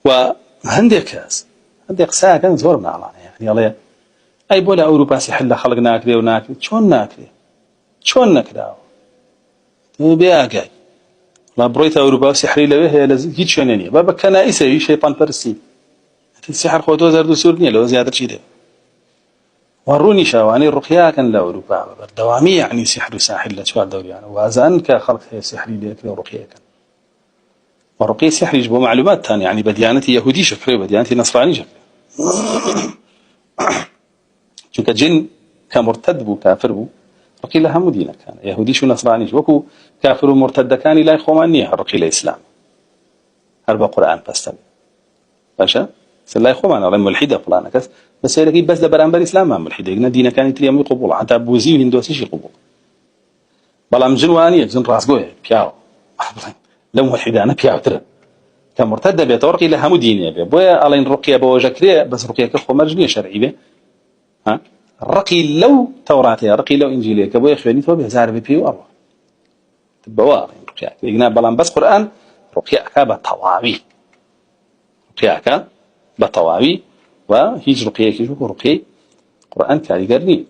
وهندێک کەس هەندێک قسەکەن زۆر ناڵانەیە، يعني الله ئەی بۆ لە ئەوروپا سیحر لە خەڵک ناکرێ و ناکرێت. چۆن ناکرێ؟ چۆن نەکراوە؟ بێ ئاگای لا بڕۆیتە ئەوروپا سیحری لەوێ هەیە لە هیچ شوێنە نییە، بە کەنائیسەوی شەیطان پەرستی سیحر خۆ 2000 سوور نییە، لەوە زیاتر چی دێ؟ وڕوونی شاوانەی ڕوقیاکەن لە ئەوروپا بەردەوامی، یعنی سیحر و ساحر لە چوار دەوریانە وازان کە خەڵک هەیە سیحری لێکرێ و ڕوقیەکەن. ورقية سحريش بو معلومات تانية، يعني بديانة يهودي شكري بديانة نصراني شكري. چونك جن كمرتد بو كافر بو رقي لها مدينة كان يهودي شو نصراني وكو كافر ومرتد كان لا يخومانية رقي الإسلام هربا قرآن بستم باشا سلا يخومان ولا ملحدة فلانة كس بس يلقي بس دبران بالإسلام ما ملحدة يقنا دينا كان يتريم قبول حتى بوزي وهندوسي شي قبول بلام جنوانية جن راسقوه بياو لو ملحدة أنا بياو ترى كمرتد بيت ورقي لها مدينة بي بويا ألين رقية بوجكرية بس رقية كخو مرجنية شرعي بي ها رقي لو توراتي رقي لو إنجيلية كبويا خواني تو بهزار بي بيو أروح تبوار رقية يقنا بلام بس قرآن رقية كابا طواوي رقية بطواوي وهيج رقية كيشوكو رقية قرآن كاري قرني